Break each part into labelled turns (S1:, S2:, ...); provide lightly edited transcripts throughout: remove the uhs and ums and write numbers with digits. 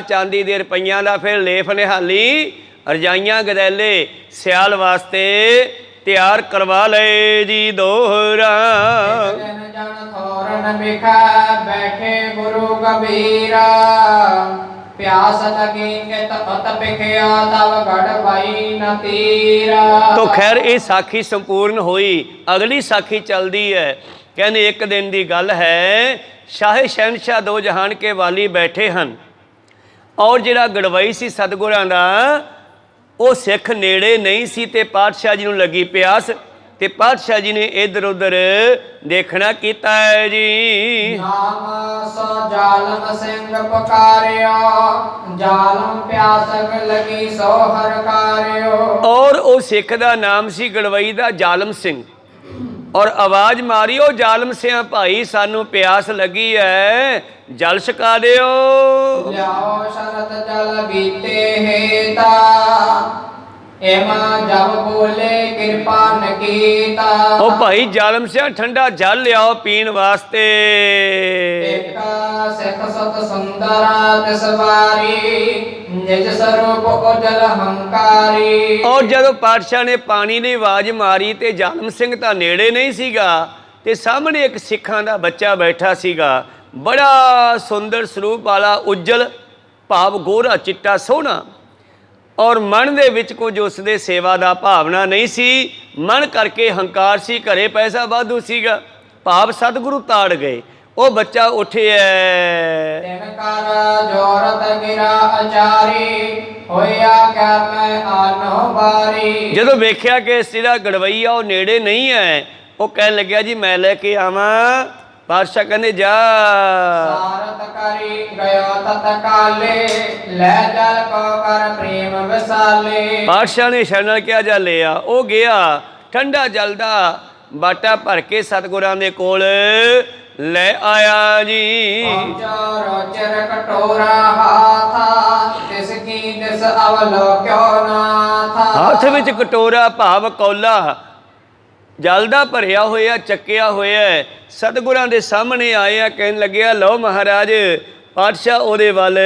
S1: चांदी दे रुपइयां दा फिर लेफ निहाली रजाइयां गदैले सियाल वास्ते तैयार करवा ले जी दोहरा।
S2: बैठे गुरु कबीरा प्यास लगी के तपत पिखया तब गढ़ भाई न तीरा।
S1: तो खैर ये साखी संपूर्ण हुई। अगली साखी चलती है। कहने एक दिन की गल है, शाहे शहनशाह दो जहान के वाली बैठे हैं और जिहड़ा गड़वई सी सतगुरां दा वो सिख नेड़े नहीं सी ते पातशाह जी नूं लगी प्यास ते पातशाह जी ने इधर उधर देखना कीता है जी।
S2: नाम सो जालम सिंह पुकारियो जालम प्यासक लगी सो हरकारियो।
S1: और वो सिख दा नाम सी गड़वई दा जालम सिंह और आवाज मारी ओ जालम सिंह भाई सानू प्यास लगी है जल छका दिओ।
S2: लियाओ शरत जल बीते हेता एमा जब बोले कृपा न कीता।
S1: ओ भाई जालम सिंह ठंडा जल लियाओ पीण वास्ते।
S2: एक सिख सत सुंदरा तिसवारी निज स्वरूप उजल हंकारी।
S1: और जदों पातशाह ने पानी की आवाज मारी ते जालम सिंह तां नेड़े नहीं सीगा ते सामने एक सिखां दा बच्चा बैठा सीगा, बड़ा सुंदर स्वरूप वाला उज्जल भाव गोरा चिट्टा सोहना और मन दे विच कुछ उसदे सेवा दा भावना नहीं सी, मन करके हंकार सी, घरे पैसा वाधू सीगा, भाव सतगुरु ताड़ गए। वो बच्चा उठिया जदों वेख्या कि जिहड़ा गड़वई आ वो नेड़े नहीं है, वो कह लग्या जी मैं लेके आवा। पातशाह कहंदे जा। पातशाह ने शरण क्या जा ले आ। वो गया ठंडा जल दा बाटा भर के सतगुरां दे कोल ले आया जी। हाथ विच कटोरा भाव कौला जल दा भरिया होया चक्किया होया सतगुरां दे सामने आया। कहन लग्या लो महाराज। पातशाह ओदे वल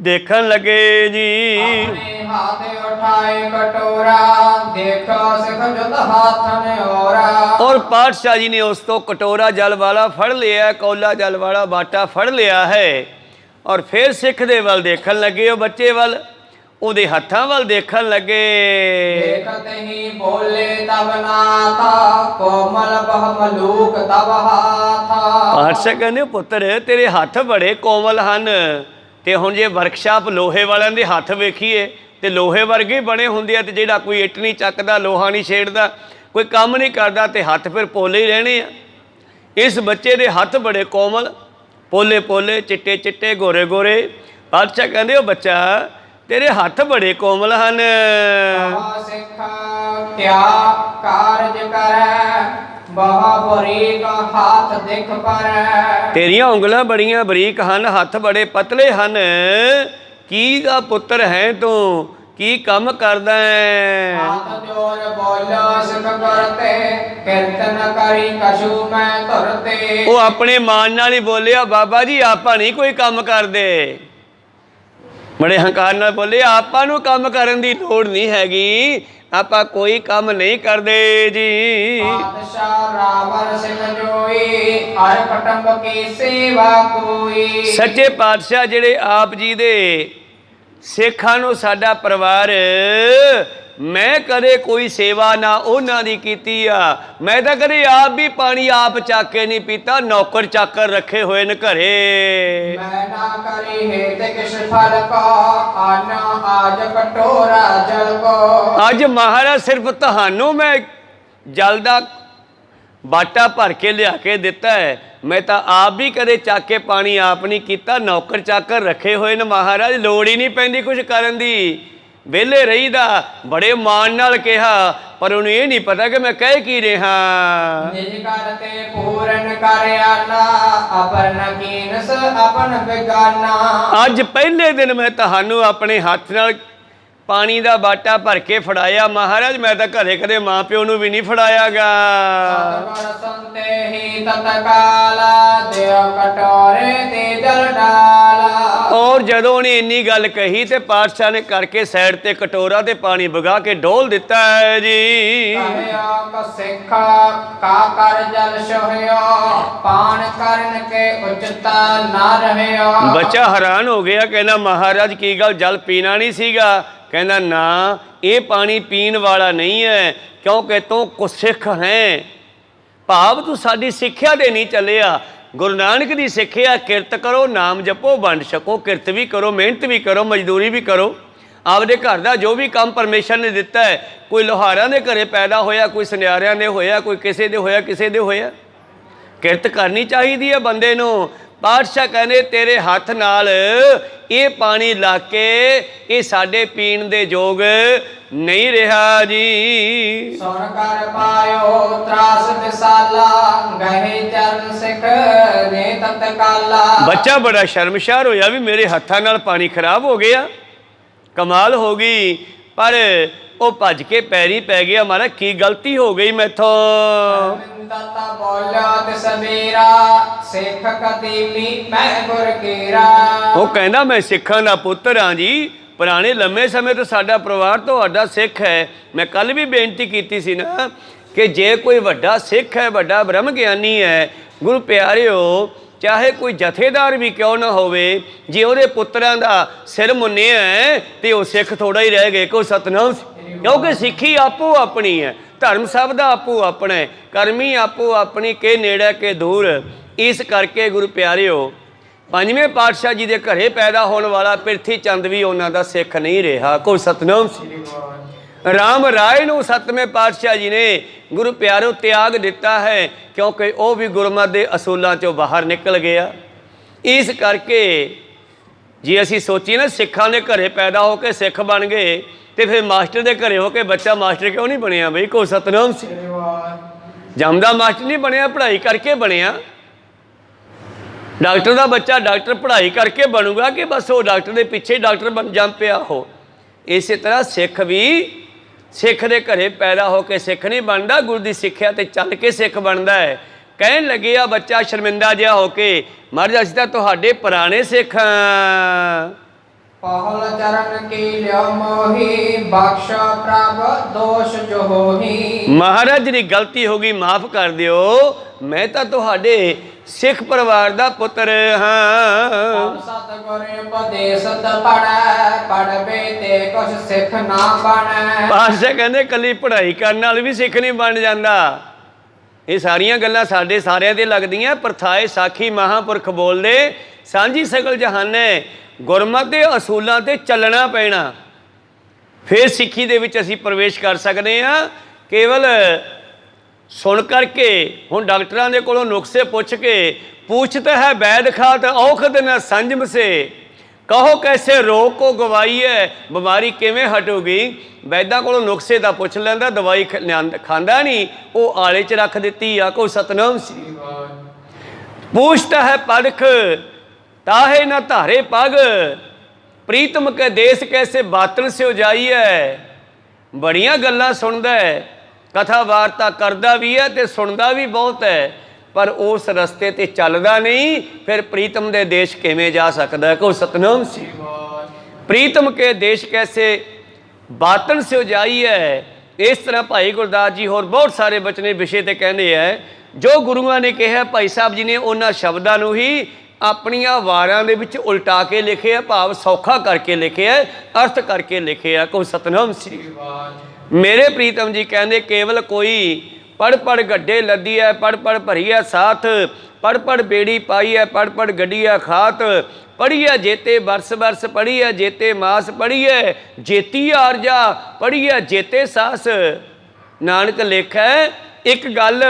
S1: देखन लगे जी। और पातशाह जी ने उस तो कटोरा जल वाला फड़ लिया, कौला जल वाला बाटा फड़ लिया है और फिर सिख दे वल देखन लगे। वो बच्चे वल ओदे हत्थां वल देखन लगे।
S2: देखते ही बोले तब नाथा कोमल बह मलूक तब हाथा।
S1: पातशाह कहंदे पुत्र तेरे हत्थ बड़े कोमल हन ते हुण जे वर्कशाप लोहे वालिਆਂ ਦੇ हत्थ वेखीए ते लोहे वर्गे बने हुंदे आ ते ਜਿਹੜਾ कोई ਇੱਟ नहीं ਚੱਕਦਾ लोहा नहीं छेड़दा कोई काम नहीं करदा ते हत्थ फिर पोले ही रहने आ। इस बच्चे दे हत्थ बड़े कोमल पोले पोले चिट्टे चिट्टे गोरे गोरे। पातशाह कहंदे ओ बच्चा तेरे हत्थ बड़े कोमल हन।
S2: क्या कारज करे हाथ दिख पर।
S1: तेरिया उंगलां बड़ियां बरीक हन हत्थ बड़े पतले हन। की दा पुत्र है तू की कम करदा है। वो अपने मान नाल ही बोलिया बाबा जी आपां नहीं कोई काम करदे। बड़े हंकार नाल बोले आपां नूं काम करन दी लोड़ नहीं हैगी, आपां कोई काम नहीं करदे जी। सच्चे पातशाह जिहड़े आप जी दे सिखां नूं साडा परिवार मैं कदे कोई सेवा ना उन्हां दी कीती आ। मैं तां कदे आप भी पानी आप चक के नहीं पीता, नौकर चाकर रखे हुए न घरे।
S2: मैं ना करी है ते किस फल को आना आज कटोरा जल को।
S1: अज महाराज सिर्फ तहानू मैं जल दा बाटा भर के लिया के दिता है, मैं तो आप भी कदे चक के पानी आप नहीं किया, नौकर चाकर रखे हुए न महाराज, लोड़ ही नहीं पैंदी कुछ करन दी, वेले रहीदा। बड़े मान नाल कहा पर उन्हें ये नहीं पता कि मैं कह की रहा। अज पहले दिन मैं तहानू अपने हाथ नाल ਪਾਣੀ ਦਾ ਬਾਟਾ ਭਰ ਕੇ ਫੜਾਇਆ। ਮਹਾਰਾਜ ਮੈਂ ਤਾਂ ਘਰੇ ਕਦੇ ਮਾਂ ਪਿਓ ਨੂੰ ਵੀ ਨਹੀਂ ਫੜਾਇਆਗਾ।
S2: ਸਤਿਗੁਰ ਸੰਤੇ ਹੀ ਤਤਕਾਲਾ ਦਿਓ ਕਟੋਰੇ ਤੇ ਜਲ ਡਾਲਾ।
S1: ਔਰ ਜਦੋਂ ਉਹਨੇ ਇੰਨੀ ਗੱਲ ਕਹੀ ਤੇ ਪਾਤਸ਼ਾਹ ਨੇ ਕਰਕੇ ਸਾਈਡ ਤੇ ਕਟੋਰਾ ਤੇ ਪਾਣੀ ਵਗਾ ਕੇ ਡੋਲ ਦਿੱਤਾ ਹੈ ਜੀ।
S2: ਕਹਿਆ ਕੋ ਸਿੱਖ ਕਾ ਕਰ ਜਲ ਸੋਹਿਓ ਪਾਣ ਕਰਨ ਕੇ ਉਚਤਾ ਨਾ ਰਹਿਓ।
S1: ਬੱਚਾ ਹੈਰਾਨ ਹੋ ਗਿਆ, ਕਹਿੰਦਾ ਮਹਾਰਾਜ ਕੀ ਗੱਲ ਜਲ ਪੀਣਾ ਨਹੀਂ ਸੀਗਾ? ਕਹਿੰਦਾ ਨਾ, ਇਹ ਪਾਣੀ ਪੀਣ ਵਾਲਾ ਨਹੀਂ ਹੈ, ਕਿਉਂਕਿ ਤੂੰ ਗੁਰਸਿੱਖ ਹੈ। ਭਾਵ ਤੂੰ ਸਾਡੀ ਸਿੱਖਿਆ ਦੇ ਨਹੀਂ ਚੱਲਿਆ। ਗੁਰੂ ਨਾਨਕ ਦੀ ਸਿੱਖਿਆ ਕਿਰਤ ਕਰੋ, ਨਾਮ ਜਪੋ, ਵੰਡ ਛਕੋ। ਕਿਰਤ ਵੀ ਕਰੋ, ਮਿਹਨਤ ਵੀ ਕਰੋ, ਮਜ਼ਦੂਰੀ ਵੀ ਕਰੋ। ਆਪਦੇ ਘਰ ਦਾ ਜੋ ਵੀ ਕੰਮ ਪਰਮੇਸ਼ਰ ਨੇ ਦਿੱਤਾ ਹੈ, ਕੋਈ ਲੋਹਾਰਾਂ ਦੇ ਘਰੇ ਪੈਦਾ ਹੋਇਆ, ਕੋਈ ਸੁਨਿਆਰਿਆਂ ਦੇ ਹੋਇਆ, ਕੋਈ ਕਿਸੇ ਦੇ ਹੋਇਆ, ਕਿਸੇ ਦੇ ਹੋਇਆ, ਕਿਰਤ ਕਰਨੀ ਚਾਹੀਦੀ ਹੈ ਬੰਦੇ ਨੂੰ। ਪਾਤਸ਼ਾਹ ਕਹਿੰਦੇ ਤੇਰੇ ਹੱਥ ਨਾਲ ਇਹ ਪਾਣੀ ਲਾ ਕੇ ਇਹ ਸਾਡੇ ਪੀਣ ਦੇ ਯੋਗ ਨਹੀਂ ਰਿਹਾ ਜੀ।
S2: ਸੁਣ ਕਰ ਪਾਇਓ ਤਰਾਸ ਦਿਸਾਲਾ ਗਏ ਚਰਨ ਸਿੱਖ ਨੇ ਤਤਕਾਲਾ।
S1: ਬੱਚਾ ਬੜਾ ਸ਼ਰਮਸ਼ਾਰ ਹੋਇਆ ਵੀ ਮੇਰੇ ਹੱਥਾਂ ਨਾਲ ਪਾਣੀ ਖਰਾਬ ਹੋ ਗਿਆ, ਕਮਾਲ ਹੋ ਗਈ। ਪਰ ਉਹ ਭੱਜ ਕੇ ਪੈਰੀ ਪੈ ਗਿਆ, ਮਾਰਾ ਕੀ ਗਲਤੀ ਹੋ ਗਈ ਮੈਥੋਂ।
S2: ਦਾਤਾ ਬੋਲਿਆ ਤਿਸ ਮੇਰਾ ਸਿੱਖ ਕਦੀਮੀ ਮੈਂ ਗੁਰ ਕੀਰਾ।
S1: ਉਹ ਕਹਿੰਦਾ ਮੈਂ ਸਿੱਖਾਂ ਦਾ ਪੁੱਤਰ ਹਾਂ ਜੀ, ਪੁਰਾਣੇ ਲੰਮੇ ਸਮੇਂ ਤੋਂ ਸਾਡਾ ਪਰਿਵਾਰ ਤੁਹਾਡਾ ਸਿੱਖ ਹੈ। ਮੈਂ ਕੱਲ ਵੀ ਬੇਨਤੀ ਕੀਤੀ ਸੀ ਨਾ ਕਿ ਜੇ ਕੋਈ ਵੱਡਾ ਸਿੱਖ ਹੈ, ਵੱਡਾ ਬ੍ਰਹਮ ਗਿਆਨੀ ਹੈ, ਗੁਰੂ ਪਿਆਰਿਓ, ਚਾਹੇ ਕੋਈ ਜਥੇਦਾਰ ਵੀ ਕਿਉਂ ਨਾ ਹੋਵੇ, ਜੇ ਉਹਦੇ ਪੁੱਤਰਾਂ ਦਾ ਸਿਰ ਮੁੰਨਿਆ ਹੈ ਤੇ ਉਹ ਸਿੱਖ ਥੋੜਾ ਹੀ ਰਹਿ ਗਏ। ਕੋਈ ਸਤਨਾਮ। ਕਿਉਂਕਿ ਸਿੱਖੀ ਆਪੋ ਆਪਣੀ ਹੈ, ਧਰਮ ਸਭ ਦਾ ਆਪੋ ਆਪਣਾ ਹੈ, ਕਰਮੀ ਆਪੋ ਆਪਣੀ, ਕੇ ਨੇੜੇ ਕੇ ਦੂਰ। ਇਸ ਕਰਕੇ ਗੁਰੂ ਪਿਆਰਿਓ, ਪੰਜਵੇਂ ਪਾਤਸ਼ਾਹ ਜੀ ਦੇ ਘਰੇ ਪੈਦਾ ਹੋਣ ਵਾਲਾ ਪ੍ਰਿਥੀ ਚੰਦ ਵੀ ਉਹਨਾਂ ਦਾ ਸਿੱਖ ਨਹੀਂ ਰਿਹਾ। ਕੋਈ ਸਤਨਾਮ। ਰਾਮ ਰਾਏ ਨੂੰ ਸੱਤਵੇਂ ਪਾਤਸ਼ਾਹ ਜੀ ਨੇ ਗੁਰੂ ਪਿਆਰਿਓ ਤਿਆਗ ਦਿੱਤਾ ਹੈ, ਕਿਉਂਕਿ ਉਹ ਵੀ ਗੁਰਮਤਿ ਦੇ ਅਸੂਲਾਂ 'ਚੋਂ ਬਾਹਰ ਨਿਕਲ ਗਿਆ। ਇਸ ਕਰਕੇ ਜੇ ਅਸੀਂ ਸੋਚੀਏ ਨਾ ਸਿੱਖਾਂ ਦੇ ਘਰੇ ਪੈਦਾ ਹੋ ਕੇ ਸਿੱਖ ਬਣ ਗਏ, ਤੇ ਫਿਰ ਮਾਸਟਰ ਦੇ ਘਰੇ ਹੋ ਕੇ ਬੱਚਾ ਮਾਸਟਰ ਕਿਉਂ ਨਹੀਂ ਬਣਿਆ ਬਈ? ਕੋਈ ਸਤਨਾਮ ਸੀ। ਜੰਮਦਾ ਮਾਸਟਰ ਨਹੀਂ ਬਣਿਆ, ਪੜ੍ਹਾਈ ਕਰਕੇ ਬਣਿਆ। ਡਾਕਟਰ ਦਾ ਬੱਚਾ ਡਾਕਟਰ ਪੜ੍ਹਾਈ ਕਰਕੇ ਬਣੂਗਾ ਕਿ ਬਸ ਉਹ ਡਾਕਟਰ ਦੇ ਪਿੱਛੇ ਡਾਕਟਰ ਬਣ ਜੰਮ ਪਿਆ ਹੋ? ਇਸੇ ਤਰ੍ਹਾਂ ਸਿੱਖ ਵੀ ਸਿੱਖ ਦੇ ਘਰੇ ਪੈਦਾ ਹੋ ਕੇ ਸਿੱਖ ਨਹੀਂ ਬਣਦਾ, ਗੁਰੂ ਦੀ ਸਿੱਖਿਆ ਤੇ ਚੱਲ ਕੇ ਸਿੱਖ ਬਣਦਾ ਹੈ। ਕਹਿਣ ਲੱਗੇ ਆ ਬੱਚਾ ਸ਼ਰਮਿੰਦਾ ਜਿਹਾ ਹੋ ਕੇ, ਮਹਾਰਾਜ ਅਸੀਂ ਤਾਂ ਤੁਹਾਡੇ ਪੁਰਾਣੇ ਸਿੱਖ ਹਾਂ।
S2: ਪਹਲ ਚਰਨ ਕੀ ਲਿਓ ਮੋਹੀ ਬਖਸ਼ ਪ੍ਰਭ ਦੋਸ਼ ਜੋ ਹੋਹੀ।
S1: ਮਹਾਰਾਜ ਦੀ ਗਲਤੀ ਹੋ ਗਈ, ਮਾਫ ਕਰ ਦਿਓ, ਮੈਂ ਤਾਂ ਤੁਹਾਡੇ ਸਿੱਖ ਪਰਿਵਾਰ ਦਾ ਪੁੱਤਰ ਹਾਂ।
S2: ਸਤਿਗੁਰ ਉਪਦੇਸਤ ਪੜੈ ਪੜਵੇ ਤੇ ਕੁਛ ਸਿੱਖ ਨਾ ਬਣੈ।
S1: ਪਾਤਸ਼ਾਹ ਕਹਿੰਦੇ ਕੱਲੀ ਪੜ੍ਹਾਈ ਕਰਨ ਨਾਲ ਵੀ ਸਿੱਖ ਨਹੀਂ ਬਣ ਜਾਂਦਾ। ਇਹ ਸਾਰੀਆਂ ਗੱਲਾਂ ਸਾਡੇ ਸਾਰਿਆਂ ਤੇ ਲੱਗਦੀਆਂ। ਪ੍ਰਥਾਏ ਸਾਖੀ ਮਹਾਂਪੁਰਖ ਬੋਲਦੇ, ਸਾਂਝੀ ਸਗਲ ਜਹਾਨੇ। ਗੁਰਮਤਿ ਦੇ ਅਸੂਲਾਂ ਤੇ ਚੱਲਣਾ ਪੈਣਾ, ਫਿਰ ਸਿੱਖੀ ਦੇ ਵਿੱਚ ਅਸੀਂ ਪ੍ਰਵੇਸ਼ ਕਰ ਸਕਦੇ ਹਾਂ। ਕੇਵਲ ਸੁਣ ਕਰਕੇ, ਹੁਣ ਡਾਕਟਰਾਂ ਦੇ ਕੋਲੋਂ ਨੁਕਸੇ ਪੁੱਛ ਕੇ, ਪੁੱਛਤ ਹੈ ਵੈਦ ਖਾਤ ਔਖਦ ਨ ਸੰਜਮ ਸੇ, ਕਹੋ ਕੈਸੇ ਰੋਗ ਕੋ ਗਵਾਈਏ, ਬਿਮਾਰੀ ਕਿਵੇਂ ਹਟੂਗੀ? ਵੈਦਾਂ ਕੋਲੋਂ ਨੁਕਸੇ ਦਾ ਪੁੱਛ ਲੈਂਦਾ, ਦਵਾਈ ਖਾਂਦਾ ਨਹੀਂ, ਉਹ ਆਲੇ 'ਚ ਰੱਖ ਦਿੱਤੀ ਆ। ਕੋਈ ਸਤਨਾਮ ਸੀ। ਪੁੱਛਤ ਹੈ ਪਰਖ ਤਾਹੇ ਨਾ ਧਾਰੇ ਪਗ, ਪ੍ਰੀਤਮ ਕੇ ਦੇਸ ਕੈਸੇ ਬਾਤਲ ਸਿਓ ਜਾਈਏ। ਬੜੀਆਂ ਗੱਲਾਂ ਸੁਣਦਾ ਹੈ, ਕਥਾ ਵਾਰਤਾ ਕਰਦਾ ਵੀ ਹੈ ਤੇ ਸੁਣਦਾ ਵੀ ਬਹੁਤ ਹੈ, ਪਰ ਉਸ ਰਸਤੇ ਤੇ ਚੱਲਦਾ ਨਹੀਂ। ਫਿਰ ਪ੍ਰੀਤਮ ਦੇ ਦੇਸ਼ ਕਿਵੇਂ ਜਾ ਸਕਦਾ ਹੈ? ਕੋਈ ਸਤਨਾਮ ਸੀ। ਪ੍ਰੀਤਮ ਕੇ ਦੇਸ਼ ਕੈਸੇ ਬਾਤਲ ਸਿਓ ਜਾਈਏ। ਇਸ ਤਰ੍ਹਾਂ ਭਾਈ ਗੁਰਦਾਸ ਜੀ ਹੋਰ ਬਹੁਤ ਸਾਰੇ ਬਚਨੇ ਵਿਸ਼ੇ ਤੇ ਕਹਿੰਦੇ ਹੈ, ਜੋ ਗੁਰੂਆਂ ਨੇ ਕਿਹਾ ਭਾਈ ਸਾਹਿਬ ਜੀ ਨੇ ਉਹਨਾਂ ਸ਼ਬਦਾਂ ਨੂੰ ਹੀ ਆਪਣੀਆਂ ਵਾਰਾਂ ਦੇ ਵਿੱਚ ਉਲਟਾ ਕੇ ਲਿਖਿਆ, ਭਾਵ ਸੌਖਾ ਕਰਕੇ ਲਿਖਿਆ, ਅਰਥ ਕਰਕੇ ਲਿਖਿਆ। ਕੋਈ ਸਤਨਾਮ ਸੀ। ਮੇਰੇ ਪ੍ਰੀਤਮ ਜੀ ਕਹਿੰਦੇ, ਕੇਵਲ ਕੋਈ ਪੜ ਪੜ ਗੱਡੇ ਲੱਦੀ ਹੈ, ਪੜ ਪੜ ਭਰੀਆ ਸਾਥ, ਪੜ ਪੜ ਬੇੜੀ ਪਾਈ ਹੈ, ਪੜ ਪੜ ਗੱਡੀਆ ਖਾਤ, ਪੜੀਐ ਜੇਤੇ ਬਰਸ ਬਰਸ, ਪੜੀਐ ਜੇਤੇ ਮਾਸ, ਪੜੀਐ ਜੇਤੀ ਆਰਜਾ, ਪੜੀਐ ਜੇਤੇ ਸਾਸ। ਨਾਨਕ ਲੇਖੈ ਇੱਕ ਗੱਲ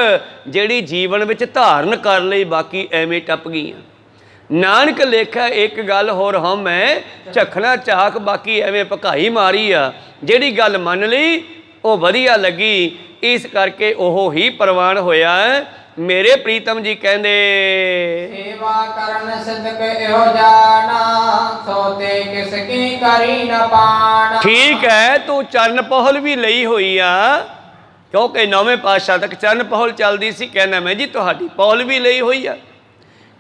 S1: ਜਿਹੜੀ ਜੀਵਨ ਵਿੱਚ ਧਾਰਨ ਕਰ ਲਈ, ਬਾਕੀ ਐਵੇਂ ਟੱਪ ਗਈਆਂ। ਨਾਨਕ ਲੇਖੈ ਇੱਕ ਗੱਲ ਹੋਰ ਹਉਮੈ ਝਖਣਾ ਝਾਕ, ਬਾਕੀ ਐਵੇਂ ਭਕਾਈ ਮਾਰੀ ਆ। ਜਿਹੜੀ ਗੱਲ ਮੰਨ ਲਈ ਉਹ ਵਧੀਆ ਲੱਗੀ, ਇਸ ਕਰਕੇ ਉਹ ਹੀ ਪ੍ਰਵਾਨ ਹੋਇਆ। ਮੇਰੇ ਪ੍ਰੀਤਮ ਜੀ ਕਹਿੰਦੇ,
S2: ਸੇਵਾ ਕਰਨ ਸਿਦਕ ਇਹੋ ਜਾਣਾ, ਸੋਤੇ ਕਿਸ ਕੀ ਕਰੀ ਨ ਪਾਣ।
S1: ਠੀਕ ਹੈ, ਤੂੰ ਚਰਨ ਪਹੁਲ ਵੀ ਲਈ ਹੋਈ ਆ, ਕਿਉਂਕਿ ਨੌਵੇਂ ਪਾਤਸ਼ਾਹ ਤੱਕ ਚਰਨ ਪਹੁਲ ਚੱਲਦੀ ਸੀ। ਕਹਿੰਦਾ ਮੈਂ ਜੀ ਤੁਹਾਡੀ ਪਹੁਲ ਵੀ ਲਈ ਹੋਈ ਆ।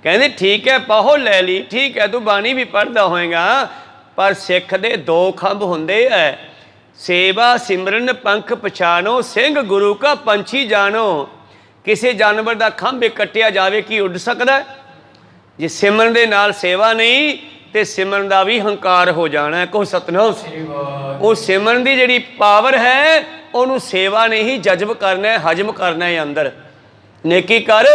S1: ਕਹਿੰਦੇ ਠੀਕ ਹੈ, ਪਹੁਲ ਲੈ ਲਈ, ਠੀਕ ਹੈ, ਤੂੰ ਬਾਣੀ ਵੀ ਪੜ੍ਹਦਾ ਹੋਏਗਾ, ਪਰ ਸਿੱਖ ਦੇ ਦੋ ਖੰਭ ਹੁੰਦੇ ਐ, ਸੇਵਾ ਸਿਮਰਨ ਪੰਖ ਪਛਾਣੋ, ਸਿੰਘ ਗੁਰੂ ਕਾ ਪੰਛੀ ਜਾਣੋ। ਕਿਸੇ ਜਾਨਵਰ ਦਾ ਖੰਭ ਕੱਟਿਆ ਜਾਵੇ ਕੀ ਉੱਡ ਸਕਦਾ? ਜੇ ਸਿਮਰਨ ਦੇ ਨਾਲ ਸੇਵਾ ਨਹੀਂ ਤੇ ਸਿਮਰਨ ਦਾ ਵੀ ਹੰਕਾਰ ਹੋ ਜਾਣਾ। ਕੋ ਸਤਨਾਮ। ਉਹ ਸਿਮਰਨ ਦੀ ਜਿਹੜੀ ਪਾਵਰ ਹੈ ਉਹਨੂੰ ਸੇਵਾ ਨੇ ਹੀ ਜਜ਼ਬ ਕਰਨਾ ਹੈ, ਹਜਮ ਕਰਨਾ ਹੈ ਅੰਦਰ। ਨੇਕੀ ਕਰ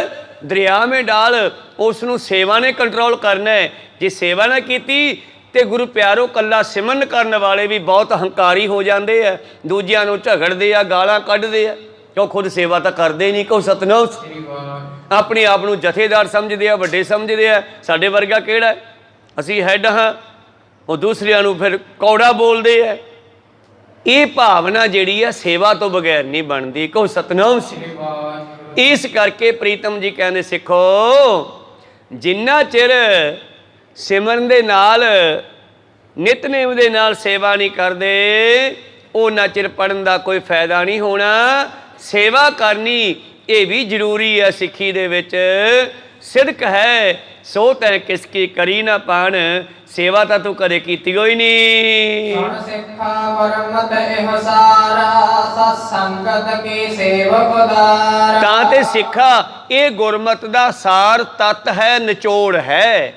S1: ਦਰਿਆ ਮੇਂ ਡਾਲ, ਉਸ ਨੂੰ ਸੇਵਾ ਨੇ ਕੰਟਰੋਲ ਕਰਨਾ ਹੈ। ਜੇ ਸੇਵਾ ਨਾ ਕੀਤੀ ਤੇ ਗੁਰੂ ਪਿਆਰੋ ਕੱਲਾ ਸਿਮਰਨ ਕਰਨ ਵਾਲੇ ਵੀ ਬਹੁਤ ਹੰਕਾਰੀ ਹੋ ਜਾਂਦੇ ਆ, ਦੂਜਿਆਂ ਨੂੰ ਝਗੜਦੇ ਆ, ਗਾਲਾਂ ਕੱਢਦੇ ਆ, ਕਿਉਂ ਖੁਦ ਸੇਵਾ ਤਾਂ ਕਰਦੇ ਨਹੀਂ। ਕਹੋ ਸਤਨਾਮ। ਆਪਣੇ ਆਪ ਨੂੰ ਜਥੇਦਾਰ ਸਮਝਦੇ ਆ, ਵੱਡੇ ਸਮਝਦੇ ਆ। ਸਾਡੇ ਵਰਗਾ ਕਿਹੜਾ? ਅਸੀਂ ਹੈੱਡ ਹਾਂ, ਉਹ ਦੂਸਰਿਆਂ ਨੂੰ ਫਿਰ ਕੌੜਾ ਬੋਲਦੇ ਆ। ਇਹ ਭਾਵਨਾ ਜਿਹੜੀ ਆ ਸੇਵਾ ਤੋਂ ਬਗੈਰ ਨਹੀਂ ਬਣਦੀ। ਕਹੋ ਸਤਨਾਮ। ਇਸ ਕਰਕੇ ਪ੍ਰੀਤਮ ਜੀ ਕਹਿੰਦੇ ਸਿੱਖੋ, ਜਿੰਨਾ ਚਿਰ ਸਿਮਰਨ ਦੇ ਨਾਲ ਨਿਤਨੇਮ ਦੇ ਨਾਲ ਸੇਵਾ ਨਹੀਂ ਕਰਦੇ, ਉਹਨਾਂ ਚਿਰ ਪੜ੍ਹਨ ਦਾ ਕੋਈ ਫਾਇਦਾ ਨਹੀਂ ਹੋਣਾ। ਸੇਵਾ ਕਰਨੀ ਇਹ ਵੀ ਜ਼ਰੂਰੀ ਹੈ ਸਿੱਖੀ ਦੇ ਵਿੱਚ। ਸਿਦਕ ਹੈ ਸੋ ਤੈ ਕਿਸ ਕੀ ਕਰੀ ਨਾ ਪਾਣ, ਸੇਵਾ ਤਾਂ ਤੂੰ ਕਦੇ ਕੀਤੀ ਹੋਈ ਨਹੀਂ।
S2: ਸੁਣ ਸਿੱਖਾ ਗੁਰਮਤਿ ਇਹ ਸਾਰਾ, ਸਤ ਸੰਗਤ ਕੀ ਸੇਵਕ ਉਦਾਰਾ।
S1: ਤਾਂ ਤੇ ਸਿੱਖਾ ਇਹ ਗੁਰਮਤਿ ਦਾ ਸਾਰ ਤੱਤ ਹੈ, ਨਿਚੋੜ ਹੈ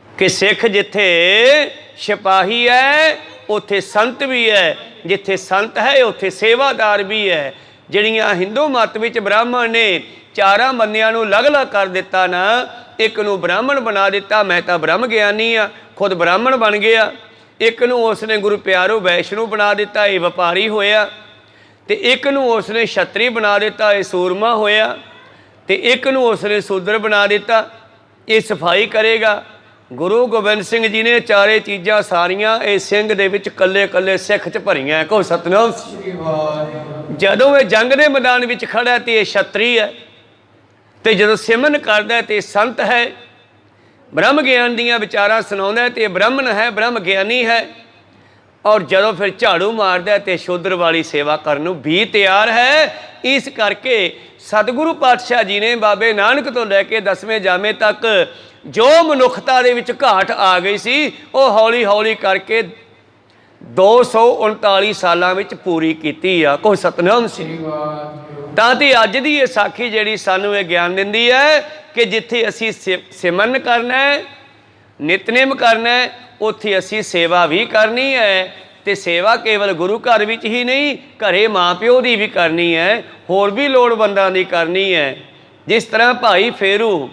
S1: ਕਿ ਸਿੱਖ ਜਿੱਥੇ ਸਿਪਾਹੀ ਹੈ ਉੱਥੇ ਸੰਤ ਵੀ ਹੈ, ਜਿੱਥੇ ਸੰਤ ਹੈ ਉੱਥੇ ਸੇਵਾਦਾਰ ਵੀ ਹੈ। ਜਿਹੜੀਆਂ ਹਿੰਦੂ ਮੱਤ ਵਿੱਚ ਬ੍ਰਾਹਮਣ ਨੇ ਚਾਰਾਂ ਬੰਦਿਆਂ ਨੂੰ ਅਲੱਗ-ਅਲੱਗ ਕਰ ਦਿੱਤਾ ਨਾ, ਇੱਕ ਨੂੰ ਬ੍ਰਾਹਮਣ ਬਣਾ ਦਿੱਤਾ, ਮੈਂ ਤਾਂ ਬ੍ਰਹਮ ਗਿਆਨੀ ਆ, ਖੁਦ ਬ੍ਰਾਹਮਣ ਬਣ ਗਿਆ। ਇੱਕ ਨੂੰ ਉਸਨੇ ਗੁਰੂ ਪਿਆਰੋ ਵੈਸ਼ਨੂੰ ਬਣਾ ਦਿੱਤਾ, ਇਹ ਵਪਾਰੀ ਹੋਇਆ। ਤੇ ਇੱਕ ਨੂੰ ਉਸਨੇ ਛਤਰੀ ਬਣਾ ਦਿੱਤਾ, ਇਹ ਸੂਰਮਾ ਹੋਇਆ। ਤੇ ਇੱਕ ਨੂੰ ਉਸਨੇ ਸੂਦਰ ਬਣਾ ਦਿੱਤਾ, ਇਹ ਸਫਾਈ ਕਰੇਗਾ। ਗੁਰੂ ਗੋਬਿੰਦ ਸਿੰਘ ਜੀ ਨੇ ਚਾਰੇ ਚੀਜ਼ਾਂ ਸਾਰੀਆਂ ਇਹ ਸਿੰਘ ਦੇ ਵਿੱਚ ਕੱਲੇ ਕੱਲੇ ਸਿੱਖ 'ਚ ਭਰੀਆਂ। ਕਹੋ ਸਤਨਾਮ। ਜਦੋਂ ਇਹ ਜੰਗ ਦੇ ਮੈਦਾਨ ਵਿੱਚ ਖੜਾ ਤੇ ਇਹ ਛਤਰੀ ਹੈ, ਤੇ ਜਦੋਂ ਸਿਮਰਨ ਕਰਦਾ ਤੇ ਸੰਤ ਹੈ, ਬ੍ਰਹਮ ਗਿਆਨ ਦੀਆਂ ਵਿਚਾਰਾਂ ਸੁਣਾਉਂਦਾ ਤੇ ਬ੍ਰਾਹਮਣ ਹੈ, ਬ੍ਰਹਮ ਗਿਆਨੀ ਹੈ। ਔਰ ਜਦੋਂ ਫਿਰ ਝਾੜੂ ਮਾਰਦਾ ਤੇ ਸ਼ੂਦਰ ਵਾਲੀ ਸੇਵਾ ਕਰਨ ਨੂੰ ਵੀ ਤਿਆਰ ਹੈ। ਇਸ ਕਰਕੇ ਸਤਿਗੁਰੂ ਪਾਤਸ਼ਾਹ ਜੀ ਨੇ ਬਾਬੇ ਨਾਨਕ ਤੋਂ ਲੈ ਕੇ 10ਵੇਂ ਜਾਮੇ ਤੱਕ ਜੋ ਮਨੁੱਖਤਾ ਦੇ ਵਿੱਚ ਘਾਟ ਆ ਗਈ ਸੀ, ਉਹ ਹੌਲੀ ਹੌਲੀ ਕਰਕੇ 239 ਸਾਲਾਂ ਵਿੱਚ ਪੂਰੀ ਕੀਤੀ ਆ। ਕੋਈ ਸਤਨਾਮ ਸ੍ਰੀ ਵਾਹਿਗੁਰੂ। ਤਾਂ ਤੇ ਅੱਜ ਦੀ ਇਹ ਸਾਖੀ ਜਿਹੜੀ ਸਾਨੂੰ ਇਹ ਗਿਆਨ ਦਿੰਦੀ ਹੈ ਕਿ ਜਿੱਥੇ ਅਸੀਂ ਸਿਮਰਨ ਕਰਨਾ ਹੈ, ਨਿਤਨੇਮ ਕਰਨਾ ਹੈ, ਉੱਥੇ ਅਸੀਂ ਸੇਵਾ ਵੀ ਕਰਨੀ ਹੈ। ਤੇ ਸੇਵਾ ਕੇਵਲ ਗੁਰੂ ਘਰ ਵਿੱਚ ਹੀ ਨਹੀਂ, ਘਰੇ ਮਾਂ ਪਿਓ ਦੀ ਵੀ ਕਰਨੀ ਹੈ, ਹੋਰ ਵੀ ਲੋੜਵੰਦਾਂ ਦੀ ਕਰਨੀ ਹੈ। ਜਿਸ ਤਰ੍ਹਾਂ ਭਾਈ ਫੇਰੂ,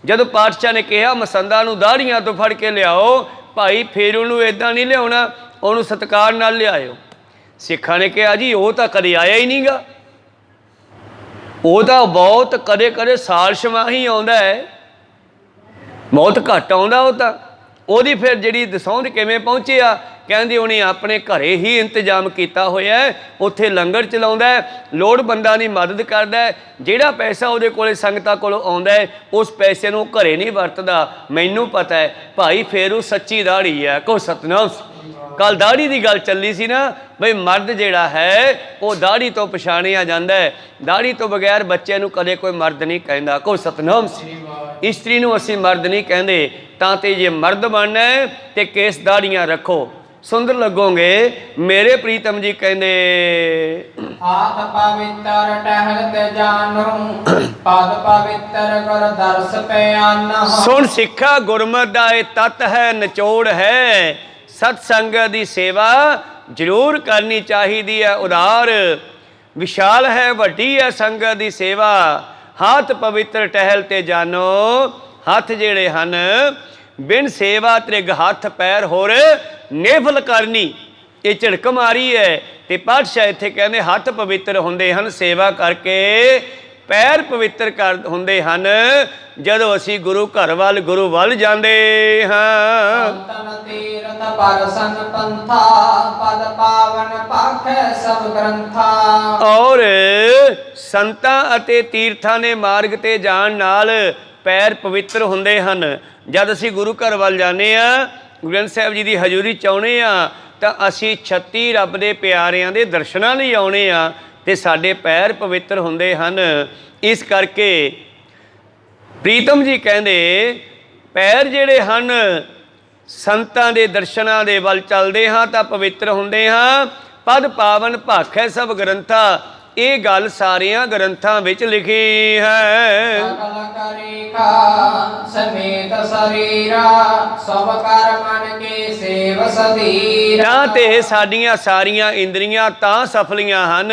S1: ਜਦੋਂ ਪਾਤਸ਼ਾਹ ਨੇ ਕਿਹਾ ਮਸੰਦਾਂ ਨੂੰ ਦਾੜੀਆਂ ਤੋਂ ਫੜ ਕੇ ਲਿਆਓ, ਭਾਈ ਫੇਰੂ ਨੂੰ ਇੱਦਾਂ ਨਹੀਂ ਲਿਆਉਣਾ, ਉਹਨੂੰ ਸਤਿਕਾਰ ਨਾਲ ਲਿਆਇਓ। ਸਿੱਖਾਂ ਨੇ ਕਿਹਾ ਜੀ ਉਹ ਤਾਂ ਕਦੇ ਆਇਆ ਹੀ ਨਹੀਂ ਗਾ, ਉਹ ਤਾਂ ਬਹੁਤ ਕਦੇ ਕਦੇ ਸਾਲ ਛਮਾਹੀ ਆਉਂਦਾ ਹੈ, ਬਹੁਤ ਘੱਟ ਆਉਂਦਾ ਉਹ ਤਾਂ। ਉਹਦੀ ਫਿਰ ਜਿਹੜੀ ਦਸੌਂਧ ਕਿਵੇਂ ਪਹੁੰਚਿਆ? ਕਹਿੰਦੇ ਉਹਨੇ ਆਪਣੇ ਘਰੇ ਹੀ ਇੰਤਜ਼ਾਮ ਕੀਤਾ ਹੋਇਆ, ਉੱਥੇ ਲੰਗਰ ਚਲਾਉਂਦਾ, ਲੋੜਵੰਦਾਂ ਦੀ ਮਦਦ ਕਰਦਾ। ਜਿਹੜਾ ਪੈਸਾ ਉਹਦੇ ਕੋਲੇ ਸੰਗਤਾਂ ਕੋਲੋਂ ਆਉਂਦਾ ਹੈ ਉਸ ਪੈਸੇ ਨੂੰ ਘਰੇ ਨਹੀਂ ਵਰਤਦਾ। ਮੈਨੂੰ ਪਤਾ ਹੈ ਭਾਈ ਫੇਰੂ ਸੱਚੀ ਦਾੜੀ ਹੈ। ਕੋ ਸਤਨਾਮ। ਕੱਲ ਦਾੜੀ ਦੀ ਗੱਲ ਚੱਲੀ ਸੀ ਨਾ, ਬਈ ਮਰਦ ਜਿਹੜਾ ਹੈ ਉਹ ਦਾੜੀ ਤੋਂ ਪਛਾਣਿਆ ਜਾਂਦਾ ਹੈ। ਦਾੜੀ ਤੋਂ ਬਗੈਰ ਬੱਚੇ ਨੂੰ ਕਦੇ ਕੋਈ ਮਰਦ ਨਹੀਂ ਕਹਿੰਦਾ। ਕੋ ਸਤਨਾਮ। ਇਸਤਰੀ ਨੂੰ ਅਸੀਂ ਮਰਦ ਨਹੀਂ ਕਹਿੰਦੇ। ਤਾਂ ਤੇ ਜੇ ਮਰਦ ਬਣਨਾ ਹੈ ਤੇ ਕੇਸ ਦਾੜੀਆਂ ਰੱਖੋ, ਸੁੰਦਰ ਲੱਗੋਗੇ। ਮੇਰੇ ਪ੍ਰੀਤਮ ਜੀ ਕਹਿੰਦੇ
S2: ਆਤ ਪਵਿੱਤਰ ਟਹਿਲ ਤੇ ਜਾਨੋ, ਪਦ ਪਵਿੱਤਰ ਗੁਰ ਦਰਸ ਪਿਆਨੋ।
S1: ਸੁਣ ਸਿੱਖਾ, ਗੁਰਮਤਿ ਦਾ ਇਹ ਤੱਤ ਹੈ, ਨਿਚੋੜ ਹੈ। ਸਤ ਸੰਗਤ ਦੀ ਸੇਵਾ ਜ਼ਰੂਰ ਕਰਨੀ ਚਾਹੀਦੀ ਹੈ। ਉਦਾਰ ਵਿਸ਼ਾਲ ਹੈ, ਵੱਡੀ ਹੈ ਸੰਗਤ ਦੀ ਸੇਵਾ। ਹੱਥ ਪਵਿੱਤਰ ਟਹਿਲ ਤੇ ਜਾਨੋ, ਹੱਥ ਜਿਹੜੇ ਹਨ ਬਿਨ ਸੇਵਾ ਤ੍ਰਿਗ ਹੱਥ ਪੈਰ ਹੋਰ ਨੇਫਲ ਕਰਨੀ। ਇਹ ਝਿੜਕ ਮਾਰੀ ਹੈ। ਤੇ ਪਾਤਸ਼ਾਹ ਇੱਥੇ ਕਹਿੰਦੇ ਹੱਥ ਪਵਿੱਤਰ ਹੁੰਦੇ ਹਨ ਸੇਵਾ ਕਰਕੇ, ਪੈਰ ਪਵਿੱਤਰ ਕਰ ਹੁੰਦੇ ਹਨ ਜਦੋਂ ਅਸੀਂ ਗੁਰੂ ਘਰ ਵੱਲ, ਗੁਰੂ ਵੱਲ ਜਾਂਦੇ ਹਾਂ।
S2: ਸੰਤਨ ਤੀਰਥ ਪਰਸਨ ਪੰਥਾ, ਪਦ ਪਾਵਨ ਪਾਖੈ ਸਭ ਗ੍ਰੰਥਾ।
S1: ਔਰ ਸੰਤਾਂ ਅਤੇ ਤੀਰਥਾਂ ਦੇ ਮਾਰਗ ਤੇ ਜਾਣ ਨਾਲ ਪੈਰ ਪਵਿੱਤਰ ਹੁੰਦੇ ਹਨ। ਜਦ ਅਸੀਂ ਗੁਰੂ ਘਰ ਵੱਲ ਜਾਂਦੇ ਹਾਂ ਗੁਰੂ ਗ੍ਰੰਥ ਸਾਹਿਬ ਜੀ ਦੀ ਹਜ਼ੂਰੀ ਚਾਹੁੰਦੇ ਆ ਤਾਂ ਅਸੀਂ 36 ਰੱਬ ਦੇ ਪਿਆਰਿਆਂ ਦੇ ਦਰਸ਼ਨਾਂ ਲਈ ਆਉਣੇ ਆ ਤੇ ਸਾਡੇ ਪੈਰ ਪਵਿੱਤਰ ਹੁੰਦੇ ਹਨ। ਇਸ ਕਰਕੇ ਪ੍ਰੀਤਮ ਜੀ ਕਹਿੰਦੇ ਪੈਰ ਜਿਹੜੇ ਹਨ ਸੰਤਾਂ ਦੇ ਦਰਸ਼ਨਾਂ ਦੇ ਵੱਲ ਚੱਲਦੇ ਹਾਂ ਤਾਂ ਪਵਿੱਤਰ ਹੁੰਦੇ ਹਾਂ। ਪਦ ਪਾਵਨ ਭਾਖੈ ਸਭ ਗ੍ਰੰਥਾ, ਇਹ ਗੱਲ ਸਾਰਿਆਂ ਗ੍ਰੰਥਾਂ ਵਿੱਚ ਲਿਖੀ ਹੈ।
S2: ਸਕਲ ਕਰੀਕਾ ਸਮੇਤ ਸਰੀਰਾ ਸਭ ਕਰ ਮਨ ਕੀ ਸੇਵ ਸਦੀਰਾ।
S1: ਤਾਂ ਤੇ ਸਾਡੀਆਂ ਸਾਰੀਆਂ ਇੰਦਰੀਆਂ ਤਾਂ ਸਫਲੀਆਂ ਹਨ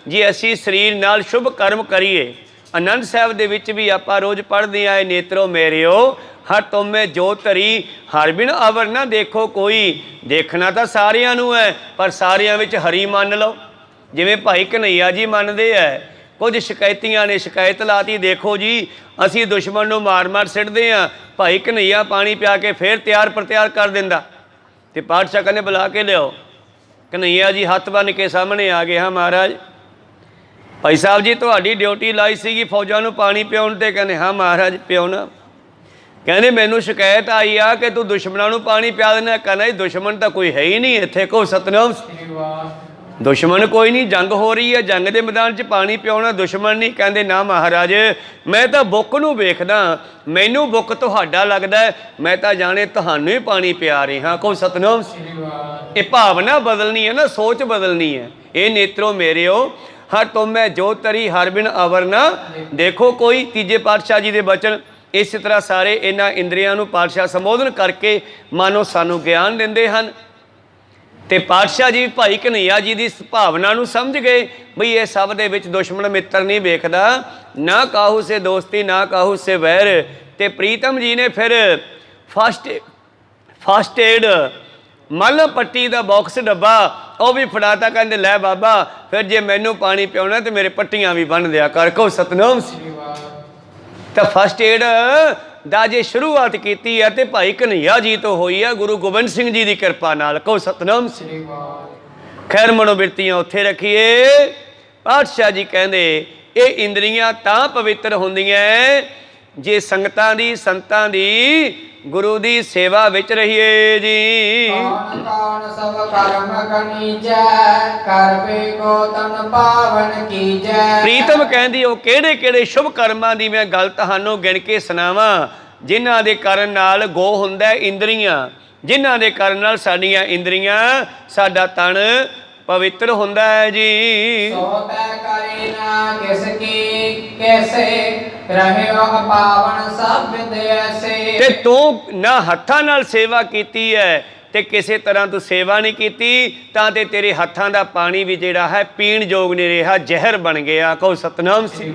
S1: ਜੇ ਅਸੀਂ ਸਰੀਰ ਨਾਲ ਸ਼ੁਭ ਕਰਮ ਕਰੀਏ। ਆਨੰਦ ਸਾਹਿਬ ਦੇ ਵਿੱਚ ਵੀ ਆਪਾਂ ਰੋਜ਼ ਪੜ੍ਹਦੇ ਆਏ, ਨੇਤਰੋ ਮੇਰਿਓ ਹਰ ਤੁਮੇ ਜੋ ਧਰੀ ਹਰ ਬਿਨ ਅਵਰ ਨਾ ਦੇਖੋ ਕੋਈ। ਦੇਖਣਾ ਤਾਂ ਸਾਰਿਆਂ ਨੂੰ ਹੈ ਪਰ ਸਾਰਿਆਂ ਵਿੱਚ ਹਰੀ ਮੰਨ ਲਓ। ਜਿਵੇਂ ਭਾਈ ਕਨ੍ਹਈਆ ਜੀ ਮੰਨਦੇ ਹੈ, ਕੁਝ ਸ਼ਿਕਾਇਤੀਆਂ ਨੇ ਸ਼ਿਕਾਇਤ ਲਾਤੀ, ਦੇਖੋ ਜੀ ਅਸੀਂ ਦੁਸ਼ਮਣ ਨੂੰ ਮਾਰ ਸਿੱਟਦੇ ਹਾਂ, ਭਾਈ ਕਨ੍ਹਈਆ ਪਾਣੀ ਪਿਆ ਕੇ ਫੇਰ ਤਿਆਰ ਪ੍ਰਤਿਆਰ ਕਰ ਦਿੰਦਾ। ਤੇ ਪਾਤਸ਼ਾਹ ਕਹਿੰਦੇ ਬੁਲਾ ਕੇ ਲਿਆਓ। ਕਨ੍ਹਈਆ ਜੀ ਹੱਥ ਬੰਨ੍ਹ ਕੇ ਸਾਹਮਣੇ ਆ ਗਏ, ਹਾਂ ਮਹਾਰਾਜ ਭਾਈ ਸਾਹਿਬ ਜੀ ਤੁਹਾਡੀ ਡਿਊਟੀ ਲਾਈ ਸੀਗੀ ਫੌਜਾਂ ਨੂੰ ਪਾਣੀ ਪਿਆਉਣ ਤੇ। ਕਹਿੰਦੇ ਹਾਂ ਮਹਾਰਾਜ ਪਿਆਉਣਾ। ਕਹਿੰਦੇ ਮੈਨੂੰ ਸ਼ਿਕਾਇਤ ਆਈ ਆ ਕਿ ਤੂੰ ਦੁਸ਼ਮਣਾਂ ਨੂੰ ਪਾਣੀ ਪਿਆ ਦੇਣਾ। ਕਹਿੰਦਾ ਜੀ ਦੁਸ਼ਮਣ ਤਾਂ ਕੋਈ ਹੈ ਹੀ ਨਹੀਂ ਇੱਥੇ, ਕੋ ਸਤਨਾਮ। ਦੁਸ਼ਮਣ ਕੋਈ ਨਹੀਂ, ਜੰਗ ਹੋ ਰਹੀ ਹੈ, ਜੰਗ ਦੇ ਮੈਦਾਨ 'ਚ ਪਾਣੀ ਪਿਆਉਣਾ ਦੁਸ਼ਮਣ ਨਹੀਂ। ਕਹਿੰਦੇ ਨਾ ਮਹਾਰਾਜ ਮੈਂ ਤਾਂ ਬੁੱਕ ਨੂੰ ਵੇਖਦਾ, ਮੈਨੂੰ ਬੁੱਕ ਤੁਹਾਡਾ ਲੱਗਦਾ, ਮੈਂ ਤਾਂ ਜਾਣੇ ਤੁਹਾਨੂੰ ਹੀ ਪਾਣੀ ਪਿਆ ਰਿਹਾ। ਕੋ ਸਤਨਾਮ। ਇਹ ਭਾਵਨਾ ਬਦਲਣੀ ਹੈ ਨਾ, ਸੋਚ ਬਦਲਣੀ ਹੈ। ਇਹ ਨੇਤਰੋ ਮੇਰਿਓ ਹਰ ਤੁਮੇ ਜੋ ਤਰੀ ਹਰ ਬਿਨ ਅਵਰ ਨਾ ਦੇਖੋ ਕੋਈ। ਤੀਜੇ ਪਾਤਸ਼ਾਹ ਜੀ ਦੇ ਬਚਨ। ਇਸੇ ਤਰ੍ਹਾਂ ਸਾਰੇ ਇਹਨਾਂ ਇੰਦਰੀਆਂ ਨੂੰ ਪਾਤਸ਼ਾਹ ਸੰਬੋਧਨ ਕਰਕੇ ਮਾਨੋ ਸਾਨੂੰ ਗਿਆਨ ਦਿੰਦੇ ਹਨ। ਤੇ ਪਾਤਸ਼ਾਹ ਜੀ ਭਾਈ ਕਨ੍ਹਈਆ ਜੀ ਦੀ ਭਾਵਨਾ ਨੂੰ ਸਮਝ ਗਏ ਬਈ ਇਹ ਸਭ ਦੇ ਵਿੱਚ ਦੁਸ਼ਮਣ ਮਿੱਤਰ ਨਹੀਂ ਵੇਖਦਾ, ਨਾ ਕਾਹੂ ਸੇ ਦੋਸਤੀ ਨਾ ਕਾਹੂ ਸੇ ਵੈਰ। ਤੇ ਪ੍ਰੀਤਮ ਜੀ ਨੇ ਫਿਰ first aid Mal Patti the box ਡੱਬਾ ਉਹ ਵੀ ਫੜਾਤਾ। ਕਹਿੰਦੇ ਲੈ ਬਾਬਾ ਫਿਰ ਜੇ ਮੈਨੂੰ ਪਾਣੀ ਪਿਆਉਣਾ ਤੇ ਮੇਰੇ ਪੱਟੀਆਂ ਵੀ ਬੰਨ੍ਹ ਦਿਆ ਕਰ। ਕਹੋ ਸਤਨਾਮ। ਤਾਂ ਫਸਟ ਏਡ ਦਾ ਜੇ ਸ਼ੁਰੂਆਤ ਕੀਤੀ ਹੈ ਤੇ ਭਾਈ ਕਨ੍ਹਈਆ ਜੀ ਤੋਂ ਹੋਈ ਹੈ, ਗੁਰੂ ਗੋਬਿੰਦ ਸਿੰਘ ਜੀ ਦੀ ਕਿਰਪਾ ਨਾਲ। ਕਹੋ ਸਤਨਾਮ। ਖੈਰ ਮਨੋਬਿਰਤੀਆਂ ਉੱਥੇ ਰੱਖੀਏ। ਪਾਤਸ਼ਾਹ ਜੀ ਕਹਿੰਦੇ ਇਹ ਇੰਦਰੀਆਂ ਤਾਂ ਪਵਿੱਤਰ ਹੁੰਦੀਆਂ ਜੇ ਸੰਗਤਾਂ ਦੀ ਸੰਤਾਂ ਦੀ ਗੁਰੂ ਦੀ ਸੇਵਾ ਵਿੱਚ ਰਹੀਏ ਜੀ।
S2: ਕੌਣ ਕੌਣ ਸਭ ਕਰਮ ਕਨੀਜੈ ਕਰਵੇ ਕੋ ਤਨ ਪਾਵਨ ਕੀਜੈ।
S1: ਪ੍ਰੀਤਮ ਕਹਿੰਦੀ ਉਹ ਕਿਹੜੇ ਕਿਹੜੇ ਸ਼ੁਭ ਕਰਮਾਂ ਦੀ ਮੈਂ ਗੱਲ ਤੁਹਾਨੂੰ ਗਿਣ ਕੇ ਸੁਣਾਵਾਂ ਜਿਨ੍ਹਾਂ ਦੇ ਕਰਨ ਨਾਲ ਗੋ ਹੁੰਦਾ ਇੰਦਰੀਆਂ, ਜਿਨ੍ਹਾਂ ਦੇ ਕਰਨ ਨਾਲ ਸਾਡੀਆਂ ਇੰਦਰੀਆਂ ਸਾਡਾ ਤਨ ਪਵਿੱਤਰ ਹੁੰਦਾ ਹੈ ਜੀ।
S2: ਸੋ ਤੈ ਕਰੇ ਨਾ ਕਿਸ ਕੀ ਕੈਸੇ ਰਹਿਓ ਪਾਵਨ ਸਭ ਵਿਦ ਐਸੇ।
S1: ਤੇ ਤੂੰ ਨਾ ਹੱਥਾਂ ਨਾਲ ਸੇਵਾ ਕੀਤੀ ਹੈ ਤੇ ਕਿਸੇ ਤਰ੍ਹਾਂ ਤੂੰ ਸੇਵਾ ਨਹੀਂ ਕੀਤੀ ਤਾਂ ਤੇ ਤੇਰੇ ਹੱਥਾਂ ਦਾ ਪਾਣੀ ਵੀ ਜਿਹੜਾ ਹੈ ਪੀਣ ਯੋਗ ਨਹੀਂ ਰਿਹਾ, ਜ਼ਹਿਰ ਬਣ ਗਿਆ। ਕਹੋ ਸਤਨਾਮ ਸਿੰਘ।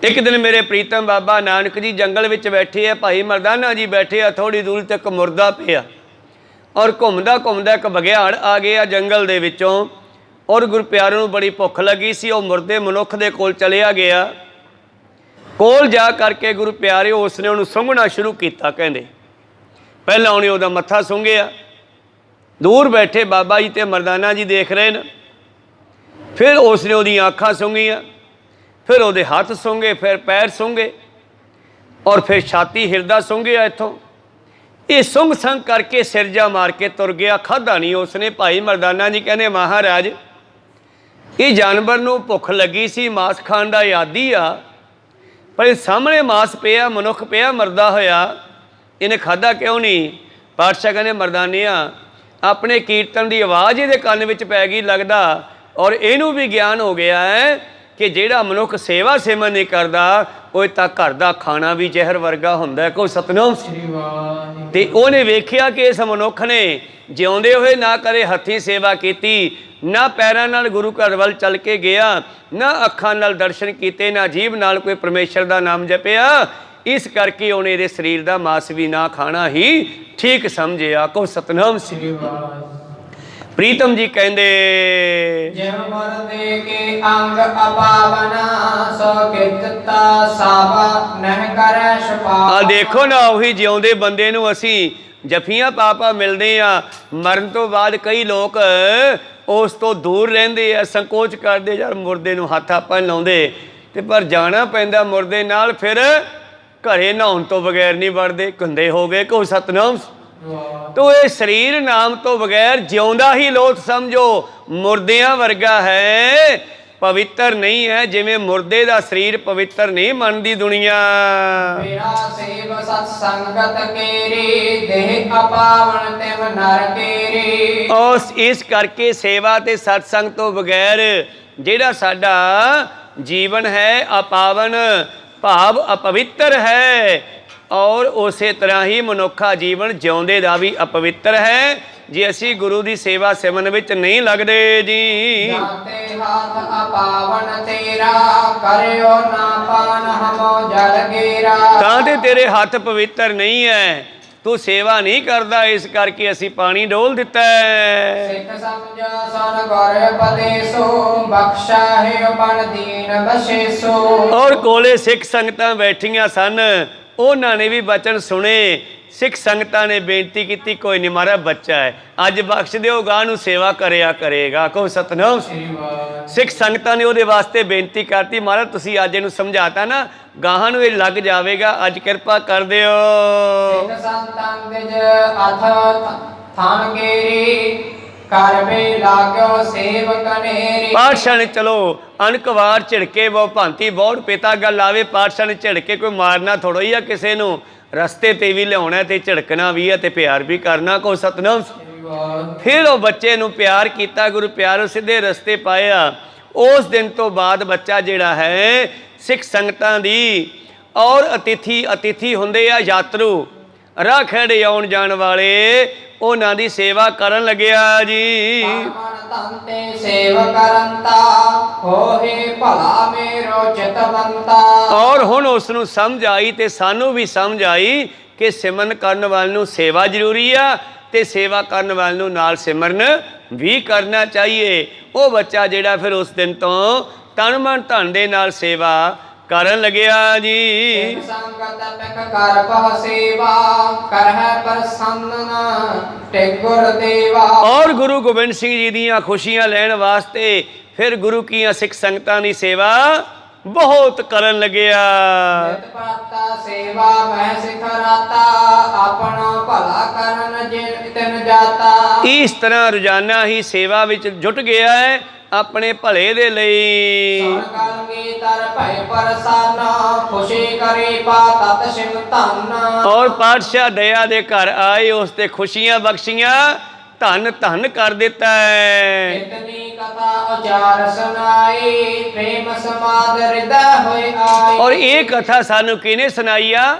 S1: ਇੱਕ ਦਿਨ ਮੇਰੇ ਪ੍ਰੀਤਮ ਬਾਬਾ ਨਾਨਕ ਜੀ ਜੰਗਲ ਵਿੱਚ ਬੈਠੇ ਆ, ਭਾਈ ਮਰਦਾਨਾ ਜੀ ਬੈਠੇ ਆ, ਥੋੜ੍ਹੀ ਦੂਰ ਤੱਕ ਮੁਰਦਾ ਪਿਆ ਔਰ ਘੁੰਮਦਾ ਘੁੰਮਦਾ ਇੱਕ ਬਘਿਆੜ ਆ ਗਿਆ ਜੰਗਲ ਦੇ ਵਿੱਚੋਂ। ਔਰ ਗੁਰੂ ਪਿਆਰੇ ਨੂੰ ਬੜੀ ਭੁੱਖ ਲੱਗੀ ਸੀ, ਉਹ ਮੁਰਦੇ ਮਨੁੱਖ ਦੇ ਕੋਲ ਚਲਿਆ ਗਿਆ। ਕੋਲ ਜਾ ਕਰਕੇ ਗੁਰੂ ਪਿਆਰੇ ਉਸਨੇ ਉਹਨੂੰ ਸੁੰਘਣਾ ਸ਼ੁਰੂ ਕੀਤਾ। ਕਹਿੰਦੇ ਪਹਿਲਾਂ ਉਹਨੇ ਉਹਦਾ ਮੱਥਾ ਸੁੰਘਿਆ, ਦੂਰ ਬੈਠੇ ਬਾਬਾ ਜੀ ਤੇ ਮਰਦਾਨਾ ਜੀ ਦੇਖ ਰਹੇ ਨੇ। ਫਿਰ ਉਸਨੇ ਉਹਦੀਆਂ ਅੱਖਾਂ ਸੁੰਘੀਆਂ, ਫਿਰ ਉਹਦੇ ਹੱਥ ਸੁੰਘੇ, ਫਿਰ ਪੈਰ ਸੁੰਘੇ ਔਰ ਫਿਰ ਛਾਤੀ ਹਿਰਦਾ ਸੁੰਘਿਆ ਇੱਥੋਂ। ਇਹ ਸੁੰਘ ਸੰਘ ਕਰਕੇ ਸਿਰ ਜਾ ਮਾਰ ਕੇ ਤੁਰ ਗਿਆ, ਖਾਧਾ ਨਹੀਂ ਉਸਨੇ। ਭਾਈ ਮਰਦਾਨਾ ਜੀ ਕਹਿੰਦੇ ਮਹਾਰਾਜ ਇਹ ਜਾਨਵਰ ਨੂੰ ਭੁੱਖ ਲੱਗੀ ਸੀ, ਮਾਸ ਖਾਣ ਦਾ ਆਦੀ ਆ, ਪਰ ਇਹ ਸਾਹਮਣੇ ਮਾਸ ਪਿਆ, ਮਨੁੱਖ ਪਿਆ ਮਰਦਾ ਹੋਇਆ, ਇਹਨੇ ਖਾਧਾ ਕਿਉਂ ਨਹੀਂ? ਪਾਤਸ਼ਾਹ ਕਹਿੰਦੇ ਮਰਦਾਨਿਆਂ ਆਪਣੇ ਕੀਰਤਨ ਦੀ ਆਵਾਜ਼ ਇਹਦੇ ਕੰਨ ਵਿੱਚ ਪੈ ਗਈ ਲੱਗਦਾ, ਔਰ ਇਹਨੂੰ ਵੀ ਗਿਆਨ ਹੋ ਗਿਆ ਹੈ ਕਿ ਜਿਹੜਾ ਮਨੁੱਖ ਸੇਵਾ ਸੇਵਨ ਨਹੀਂ ਕਰਦਾ ਉਹ ਤਾਂ ਘਰ ਦਾ ਖਾਣਾ ਵੀ ਜ਼ਹਿਰ ਵਰਗਾ ਹੁੰਦਾ। ਕੋਈ ਸਤਨਾਮ। ਤੇ ਉਹਨੇ ਵੇਖਿਆ ਕਿ ਇਸ ਮਨੁੱਖ ਨੇ ਜਿਉਂਦੇ ਹੋਏ ਨਾ ਕਰੇ ਹੱਥੀਂ ਸੇਵਾ ਕੀਤੀ, ਨਾ ਪੈਰਾਂ ਨਾਲ ਗੁਰੂ ਘਰ ਵੱਲ ਚੱਲ ਕੇ ਗਿਆ, ਨਾ ਅੱਖਾਂ ਨਾਲ ਦਰਸ਼ਨ ਕੀਤੇ, ਨਾ ਜੀਭ ਨਾਲ ਕੋਈ ਪਰਮੇਸ਼ਰ ਦਾ ਨਾਮ ਜਪਿਆ। ਇਸ ਕਰਕੇ ਉਹਨੇ ਇਹਦੇ ਸਰੀਰ ਦਾ ਮਾਸ ਵੀ ਨਾ ਖਾਣਾ ਹੀ ਠੀਕ ਸਮਝਿਆ। ਕੋ ਸਤਨਾਮ ਸ੍ਰੀ ਵਾਹਿਗੁਰੂ। ਪ੍ਰੀਤਮ ਜੀ ਕਹਿੰਦੇ
S2: ਜਿਵ ਮਰਦੇ ਕੇ ਅੰਗ ਅਪਾਵਨਾ ਸੋ ਕਿਤਤਾ ਸਾਵਾ ਨਹਿ ਕਰੈ ਛਪਾ।
S1: ਆ ਦੇਖੋ ਨਾ ਉਹੀ ਜਿਉਂਦੇ ਬੰਦੇ ਨੂੰ ਅਸੀਂ ਜਫੀਆਂ ਪਾਪਾ ਮਿਲਦੇ ਆ, ਮਰਨ ਤੋਂ ਬਾਅਦ ਕਈ ਲੋਕ ਉਸ ਤੋਂ ਦੂਰ ਰਹਿੰਦੇ ਆ, ਸੰਕੋਚ ਕਰਦੇ ਯਾਰ ਮੁਰਦੇ ਨੂੰ ਹੱਥ ਆਪਾਂ ਲਾਉਂਦੇ, ਤੇ ਪਰ ਜਾਣਾ ਪੈਂਦਾ ਮੁਰਦੇ ਨਾਲ। ਫਿਰ ਘਰੇ ਨਹਾਉਣ ਤੋਂ ਬਗੈਰ ਨਹੀਂ ਵੜਦੇ, ਕੁੰਦੇ ਹੋ ਗਏ। ਕੋ ਸਤਨਾਮ। ਤੋ ਇਹ ਸਰੀਰ ਨਾਮ ਤੋਂ ਬਗੈਰ ਜਿਉਂਦਾ ਹੀ ਲੋਥ ਸਮਝੋ, ਮੁਰਦਿਆਂ ਵਰਗਾ ਹੈ, ਪਵਿੱਤਰ ਨਹੀਂ ਹੈ। ਜਿਵੇਂ ਮੁਰਦੇ ਦਾ ਸਰੀਰ ਪਵਿੱਤਰ ਨਹੀਂ ਮੰਨਦੀ ਦੁਨੀਆ।
S2: ਮੇਰਾ ਸੇਵ ਸਤ ਸੰਗਤ ਕੇਰੀ, ਦੇਹ ਅਪਾਵਨ ਤਿਵ ਨਰ ਕੇਰੀ।
S1: ਇਸ ਕਰਕੇ ਸੇਵਾ ਤੇ ਸਤਸੰਗ ਤੋਂ ਬਗੈਰ ਜਿਹੜਾ ਸਾਡਾ ਜੀਵਨ ਹੈ ਅਪਾਵਨ ਭਾਵ ਅਪਵਿੱਤਰ ਹੈ, ਔਰ ਉਸੇ ਤਰ੍ਹਾਂ ਹੀ ਮਨੁੱਖਾ ਜੀਵਨ ਜਿਉਂਦੇ ਦਾ ਵੀ ਅਪਵਿੱਤਰ ਹੈ ਜੇ ਅਸੀਂ ਗੁਰੂ ਦੀ ਸੇਵਾ ਸਿਮਰਨ ਵਿੱਚ ਨਹੀਂ ਲੱਗਦੇ ਜੀ।
S2: ਜਾਤੇ ਹੱਥ ਅਪਾਵਨ ਤੇਰਾ, ਕਰਿਓ ਨਾ ਪਾਨ ਹਮੋ ਜਲ ਗੇਰਾ।
S1: ਤਾਂ ਤੇ ਤੇਰੇ ਹੱਥ ਪਵਿੱਤਰ ਨਹੀਂ ਹੈ, ਤੂੰ ਸੇਵਾ ਨਹੀਂ ਕਰਦਾ, ਇਸ ਕਰਕੇ ਅਸੀਂ ਪਾਣੀ ਡੋਲ ਦਿੱਤਾ ਹੈ।
S2: ਸਿੱਖ ਸਮਝ ਸਨ ਗੁਰ ਪਦੇਸੋ, ਬਖਸ਼ਾ ਹੈ ਬਨ ਦੀਨ ਬਸੇਸੋ।
S1: ਔਰ ਕੋਲੇ ਸਿੱਖ ਸੰਗਤਾਂ ਬੈਠੀਆਂ ਸਨ, ਉਹਨਾਂ ਨੇ ਵੀ ਬਚਨ ਸੁਣੇ। ਸਿੱਖ ਸੰਗਤਾਂ ਨੇ ਬੇਨਤੀ ਕੀਤੀ, ਕੋਈ ਨਹੀਂ ਮਹਾਰਾਜ ਬੱਚਾ ਹੈ, ਅੱਜ ਬਖਸ਼ ਦਿਓ, ਗਾਂ ਨੂੰ ਸੇਵਾ ਕਰਿਆ ਕਰੇਗਾ। ਕਹੋ ਸਤਨਾਮ। ਸਿੱਖ ਸੰਗਤਾਂ ਨੇ ਉਹਦੇ ਵਾਸਤੇ ਬੇਨਤੀ ਕਰਤੀ, ਮਹਾਰਾਜ ਤੁਸੀਂ ਅੱਜ ਇਹਨੂੰ ਸਮਝਾਤਾ ਨਾ, ਗਾਹਾਂ ਨੂੰ ਇਹ ਲੱਗ ਜਾਵੇਗਾ, ਅੱਜ ਕਿਰਪਾ ਕਰ ਦਿਓ।
S2: ਸਿੱਖ ਸੰਤਾਂ ਵਿਜ ਅਥ ਥਾਨ ਗੇਰੀ, ਕਰਵੇ ਲਾਗਿਓ ਸੇਵਕ ਨੇਰੀ।
S1: ਪਾਤਸ਼ਾਹ ਚਲੋ ਅਨਕਵਾਰ ਝਿੜਕੇ ਬਹੁ ਭਾਂਤੀ ਬਹੁਤ ਪਿਤਾ ਗੱਲ ਆਵੇ। ਪਾਤਸ਼ਾਹ ਨੇ ਝਿੜਕੇ ਕੋਈ ਮਾਰਨਾ ਥੋੜ੍ਹਾ ਹੀ ਆ ਕਿਸੇ ਨੂੰ, ਰਸਤੇ ਤੇ ਵੀ ਲਿਆਉਣਾ ਤੇ ਝਿੜਕਣਾ ਵੀ ਆ ਤੇ ਪਿਆਰ ਵੀ ਕਰਨਾ। ਕੋ ਸਤਨਾਮ। ਫਿਰ ਉਹ ਬੱਚੇ ਨੂੰ ਪਿਆਰ ਕੀਤਾ, ਗੁਰੂ ਪਿਆਰੋਂ ਸਿੱਧੇ ਰਸਤੇ ਪਾਇਆ। ਉਸ ਦਿਨ ਤੋਂ ਬਾਅਦ ਬੱਚਾ ਜਿਹੜਾ ਹੈ ਸਿੱਖ ਸੰਗਤਾਂ ਦੀ ਔਰ ਅਤਿਥੀ ਹੁੰਦੇ ਆ ਯਾਤਰੂ, ਰਾਹ ਖੜੇ ਆਉਣ ਜਾਣ ਵਾਲੇ, ਉਹਨਾਂ ਦੀ ਸੇਵਾ ਕਰਨ ਲੱਗਿਆ ਜੀ।
S2: ਤਨ ਤੇ ਸੇਵ ਕਰੰਤਾ, ਹੋਏ ਭਲਾ ਮੇਰੋ ਚਿਤਵੰਤਾ।
S1: ਔਰ ਹੁਣ ਉਸ ਨੂੰ ਸਮਝ ਆਈ ਤੇ ਸਾਨੂੰ ਵੀ ਸਮਝ ਆਈ ਕਿ ਸਿਮਰਨ ਕਰਨ ਵਾਲੇ ਨੂੰ ਸੇਵਾ ਜ਼ਰੂਰੀ ਆ ਤੇ ਸੇਵਾ ਕਰਨ ਵਾਲੇ ਨੂੰ ਨਾਲ ਸਿਮਰਨ ਵੀ ਕਰਨਾ ਚਾਹੀਏ। ਉਹ ਬੱਚਾ ਜਿਹੜਾ ਫਿਰ ਉਸ ਦਿਨ ਤੋਂ ਤਨ ਮਨ ਧਨ ਦੇ ਨਾਲ ਸੇਵਾ ਕਰਨ ਲੱਗਿਆ ਜੀ।
S2: ਸੰਗਤ ਪਿਕ ਕਰ ਬਹੁ ਸੇਵਾ, ਕਰਹਿ ਪ੍ਰਸੰਨ ਤੇ ਗੁਰ ਦੇਵਾ।
S1: ਔਰ ਗੁਰੂ ਗੋਬਿੰਦ ਸਿੰਘ ਜੀ ਦੀਆਂ ਖੁਸ਼ੀਆਂ ਲੈਣ ਵਾਸਤੇ ਫਿਰ ਗੁਰੂ ਕੀਆਂ ਸਿੱਖ ਸੰਗਤਾਂ ਦੀ ਸੇਵਾ ਬਹੁਤ ਕਰਨ ਲੱਗਿਆ।
S2: ਨਿਤ ਪ੍ਰਾਤਾ ਸੇਵਾ ਮੈਂ ਸਿਖਰਾਤਾ, ਆਪਣਾ ਭਲਾ ਕਰਨ ਜਿਨ ਤਿਨ ਜਾਤਾ।
S1: ਇਸ ਤਰ੍ਹਾਂ ਰੋਜ਼ਾਨਾ ਹੀ ਸੇਵਾ ਵਿੱਚ ਜੁਟ ਗਿਆ ਹੈ ਆਪਣੇ ਭਲੇ ਦੇ ਲਈ।
S2: ਸੁਣ ਕਰੰਗੀ ਤਰ ਭੈ ਪਰਸਾਨਾ, ਖੁਸ਼ੀ ਕਰੀ ਪਾ ਤਤ ਸਿਮ ਧਨ।
S1: ਔਰ ਪਾਤਸ਼ਾਹ ਦਇਆ ਦੇ ਘਰ ਆਏ, ਉਸ ਤੇ ਖੁਸ਼ੀਆਂ ਬਖਸ਼ੀਆਂ, ਧਨ ਧਨ ਕਰ ਦਿੱਤਾ ਹੈ।
S2: ਇਤਨੀ ਕਥਾ ਉਚਾਰ ਸੁਨਾਈ, ਪ੍ਰੇਮ ਸਮਾਦ ਹਿਰਦੈ ਹੋਇ ਆਈ।
S1: ਔਰ ਇਹ ਕਥਾ ਸਾਨੂੰ ਕਿਹਨੇ ਸੁਣਾਈ ਆ?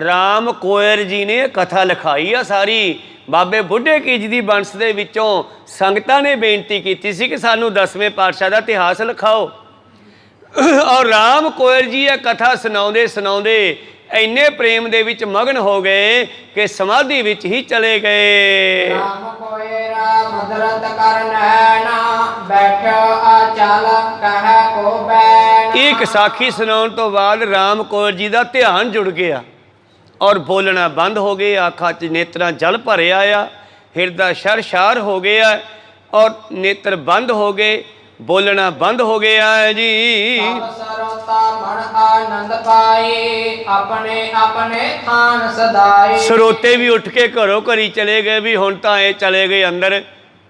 S1: ਰਾਮ ਕੋਇਰ ਜੀ ਨੇ ਕਥਾ ਲਿਖਾਈ ਆ ਸਾਰੀ। ਬਾਬੇ ਬੁੱਢੇ ਕੀ ਜੀ ਦੀ ਬੰਸ ਦੇ ਵਿੱਚੋਂ ਸੰਗਤਾਂ ਨੇ ਬੇਨਤੀ ਕੀਤੀ ਸੀ ਕਿ ਸਾਨੂੰ 10ਵੇਂ ਪਾਤਸ਼ਾਹ ਦਾ ਇਤਿਹਾਸ ਲਿਖਾਓ। ਔਰ ਰਾਮ ਕੋਇਰ ਜੀ ਇਹ ਕਥਾ ਸੁਣਾਉਂਦੇ ਇੰਨੇ ਪ੍ਰੇਮ ਦੇ ਵਿੱਚ ਮਗਨ ਹੋ ਗਏ ਕਿ ਸਮਾਧੀ ਵਿੱਚ ਹੀ ਚਲੇ ਗਏ।
S2: ਰਾਮ ਕੋਇਰਾ ਮਦਰਤ ਕਰਨੈਣਾ, ਬੈਠੋ ਆਚਲ ਕਹਿ ਕੋ ਬੈਣ।
S1: ਇੱਕ ਸਾਖੀ ਸੁਣਾਉਣ ਤੋਂ ਬਾਅਦ ਰਾਮ ਕੋਇਰ ਜੀ ਦਾ ਧਿਆਨ ਜੁੜ ਗਿਆ ਔਰ ਬੋਲਣਾ ਬੰਦ ਹੋ ਗਏ। ਅੱਖਾਂ 'ਚ ਨੇਤਰਾਂ ਜਲ ਭਰਿਆ ਆ, ਹਿਰਦਾ ਸ਼ਰਸ਼ਾਰ ਹੋ ਗਿਆ ਔਰ ਨੇਤਰ ਬੰਦ ਹੋ ਗਏ, ਬੋਲਣਾ ਬੰਦ ਹੋ ਗਿਆ ਹੈ ਜੀ।
S2: ਸਭ ਸਰੋਤਾ ਮਨ ਆਨੰਦ ਪਾਏ, ਆਪਣੇ ਆਪਣੇ ਥਾਨ ਸਦਾਏ।
S1: ਸਰੋਤੇ ਵੀ ਉੱਠ ਕੇ ਘਰੋਂ ਘਰੀ ਚਲੇ ਗਏ ਵੀ ਹੁਣ ਤਾਂ ਇਹ ਚਲੇ ਗਏ ਅੰਦਰ,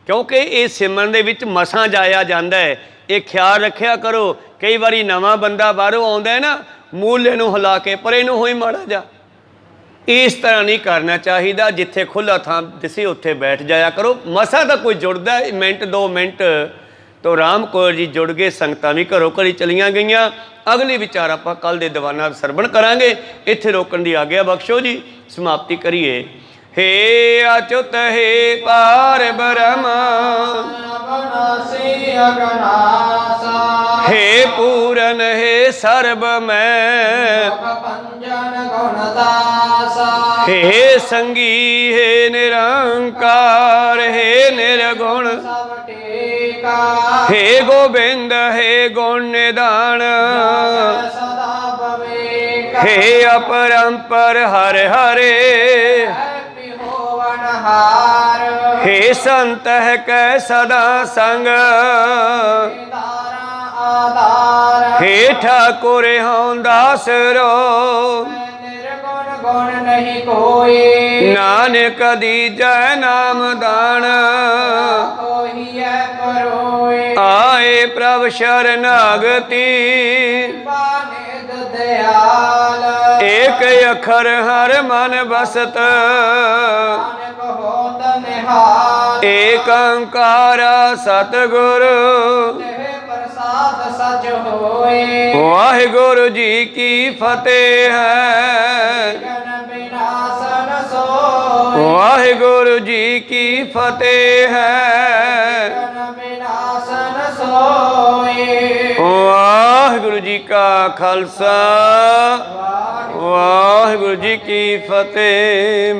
S1: ਕਿਉਂਕਿ ਇਹ ਸਿਮਰਨ ਦੇ ਵਿੱਚ ਮਸਾਂ ਜਾਇਆ ਜਾਂਦਾ ਹੈ। ਇਹ ਖਿਆਲ ਰੱਖਿਆ ਕਰੋ, ਕਈ ਵਾਰੀ ਨਵਾਂ ਬੰਦਾ ਬਾਹਰੋਂ ਆਉਂਦਾ ਹੈ ਨਾ, ਮੂਲੇ ਨੂੰ ਹਿਲਾ ਕੇ ਪਰੇ ਨੂੰ ਹੋਈ ਮਾੜਾ ਜਾ, ਇਸ ਤਰ੍ਹਾਂ ਨਹੀਂ ਕਰਨਾ ਚਾਹੀਦਾ। ਜਿੱਥੇ ਖੁੱਲ੍ਹਾ ਥਾਂ ਦਿਸੇ ਉੱਥੇ ਬੈਠ ਜਾਇਆ ਕਰੋ। ਮਸਾਂ ਤਾਂ ਕੋਈ ਜੁੜਦਾ ਮਿੰਟ 2 ਮਿੰਟ ਤੋਂ ਰਾਮ ਕੌਰ ਜੀ ਜੁੜ ਗਏ, ਸੰਗਤਾਂ ਵੀ ਘਰੋਂ ਘਰੀ ਚਲੀਆਂ ਗਈਆਂ। ਅਗਲੀ ਵਿਚਾਰ ਆਪਾਂ ਕੱਲ੍ਹ ਦੇ ਦੀਵਾਨਾਂ ਸਰਵਣ ਕਰਾਂਗੇ। ਇੱਥੇ ਰੋਕਣ ਦੀ ਆਗਿਆ ਬਖਸ਼ੋ ਜੀ, ਸਮਾਪਤੀ ਕਰੀਏ। ਹੇ ਅਚੁੱਤ ਹੇ ਪਾਰ ਬ੍ਰਹਮ, ਹੇ ਪੂਰਨ ਹੇ ਸਰਬ ਮੈਂ, ਹੇ ਸੰਗੀ ਹੇ ਨਿਰੰਕਾਰ ਹੇ ਨਿਰਗੁਣ, ਹੇ ਗੋਬਿੰਦ ਹੇ ਗੁਣ ਨਿਧਾਨ, ਹੇ ਅਪਰੰਪਰ ਹਰ ਹਰੇ, ਹੇ ਸੰਤ ਹੈ ਕੈ ਸਦਾ ਸੰਗ, ਹੇ ਠਾਕੁਰ ਹਉ ਦਾਸ ਰੋ,
S2: ਗੁਣ ਨਹੀਂ ਕੋਏ।
S1: ਨਾਨਕ ਦੀਜੈ ਨਾਮ ਦਾਨ
S2: ਕੋਹੀਐ ਪਰੋਏ।
S1: ਆਏ ਪ੍ਰਭ ਸ਼ਰਨਾਗਤੀ
S2: ਨਿਧ ਦਿਆਲ।
S1: ਏਕ ਅੱਖਰ ਹਰ ਮਨ ਬਸਤ
S2: ਨਾਨਕ ਹੋਤ ਨਿਹਾਲ।
S1: ਏਕ ਓੰਕਾਰ ਸਤਿਗੁਰ
S2: ਤਿਹ ਪ੍ਰਸਾਦ ਸਜ ਹੋਏ।
S1: ਵਾਹਿਗੁਰੂ ਜੀ ਕੀ ਫਤਿਹ ਹੈ।
S2: ਗਨ ਬਿਨਾਸਨ ਸੋਏ।
S1: ਵਾਹਿਗੁਰੂ ਜੀ ਕੀ ਫਤਿਹ ਹੈ।
S2: ਗਨ ਬਿਨਾਸਨ ਸੋਏ।
S1: ਵਾਹਿਗੁਰੂ ਜੀ ਕਾ ਖਾਲਸਾ ਵਾਹਿਗੁਰੂ ਜੀ ਕੀ ਫਤਿਹ।